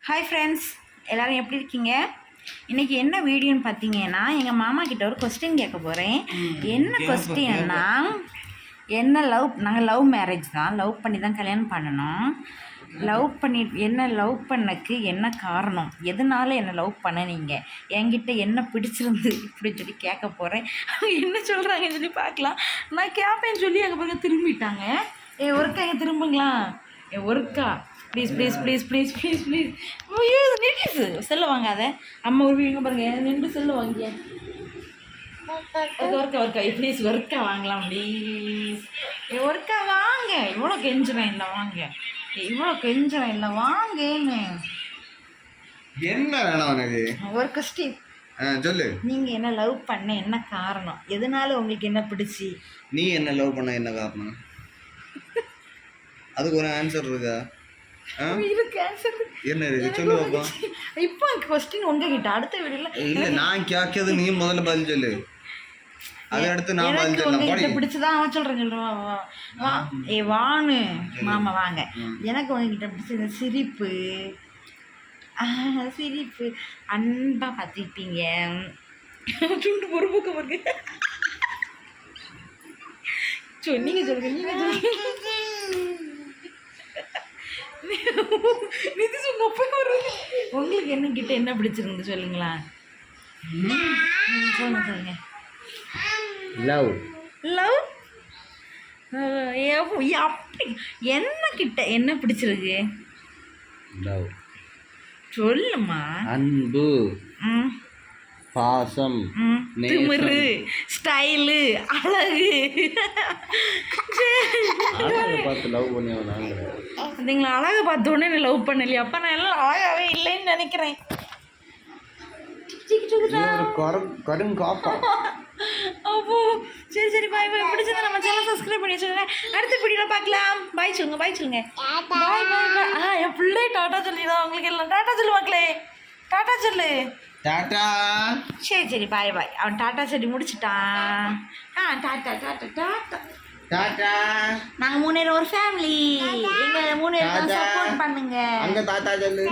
Hi friends, எல்லோரும் எப்படி இருக்கீங்க? இன்றைக்கி என்ன வீடியோன்னு பார்த்தீங்கன்னா, எங்கள் மாமா கிட்ட ஒரு கொஸ்டின் கேட்க போகிறேன். என்ன கொஸ்டின்னா, நாங்கள் லவ் மேரேஜ் தான், லவ் பண்ணி தான் கல்யாணம் பண்ணணும். லவ் பண்ணக்கு என்ன காரணம், எதனால என்னை லவ் பண்ணனீங்க, என்கிட்ட என்ன பிடிச்சிருந்து இப்படின்னு சொல்லி கேட்க போகிறேன். என்ன சொல்கிறாங்கன்னு சொல்லி பார்க்கலாம். நான் கேட்பேன்னு சொல்லி அங்கே பக்கம் திரும்பிட்டாங்க. ஒருக்கா எங்கே திரும்புங்களா? ஒருக்கா please please please please please please ஐயோ நின்று செல்ல வாங்காத. அம்மா ஒரு இங்கே பாருங்க, நின்று செல்ல வாங்கிய ஒர்க்கா ப்ளீஸ் ஒர்க்கா வாங்கலாம் ப்ளீஸ். ஒர்க்கா வாங்க, இவ்வளோ கெஞ்சுவேன் இல்லை வாங்க, இவ்வளோ கெஞ்சுவேன் இல்லை வாங்கன்னு. என்ன வேணும் உனக்கு? ஒரு கொஸ்டின் சொல்லு. நீங்க என்ன லவ் பண்ண என்ன காரணம், எதனால உங்களுக்கு என்ன பிடிச்சி? நீ என்ன லவ் பண்ண என்ன காரணம்? அதுக்கு ஒரு ஆன்சர் இருக்கா? என்ன இருக்கு சொல்லு பாப்பா. இப்போ கொஸ்டின் உங்ககிட்ட, அடுத்த வீடியோல இல்ல நான் கேட்கறது நீ முதல்ல பதில் சொல்லு, அதை அடுத்து நான் பதில் சொல்லலாம். பிடிச்சதான் அவன் சொல்றேன். வானு மாமா வாங்க. எனக்கு உங்ககிட்ட பிடிச்சது சிரிப்பு, சிரிப்பு அன்பா பார்த்துப்பீங்க. ஒரு பக்கம் பாருங்க. நீங்க சொல்லுங்க. உங்களுக்கு என்ன கிட்ட என்ன பிடிச்சிருந்து சொல்லுங்களா? சொல்லுங்க. லவ் லவ் அப்படி என்ன கிட்ட என்ன பிடிச்சிருக்கு லவ் சொல்லுமா. அன்பு, பாசம், திமிரு, ஸ்டைலு, அழகு. பார்த்து லவ் பண்ணுவீங்களா? அழகை பார்த்தோன்னே லவ் பண்ணலையா? அப்போ நான் எல்லாம் அழகாவே இல்லைன்னு நினைக்கிறேன். அப்போ சரி சரி பாய் பாய். பிடிச்சதை நம்ம சேனல் சப்ஸ்கிரைப் பண்ணி வச்சுக்கோங்க. அடுத்த வீடியோவில் பார்க்கலாம். பாய் சொல்லுங்க, பாய் சொல்லுங்க. பாய் பாய் பாய். என் பிள்ளை டாட்டா சொல்லிதான் உங்களுக்கு எல்லாம். டாட்டா சொல்லு மக்களே, டாட்டா சொல்லு. டாட்டா. சரி சரி பாய் பாய். அவன் டாட்டா சொல்லி முடிச்சிட்டான். Tata tata tata tata. நாங்கள் 3 பேரும் ஒரு ஃபேமிலி. எங்க 3 பேரும் சப்போர்ட் பண்ணுங்க. அங்க டாட்டா சொல்லு.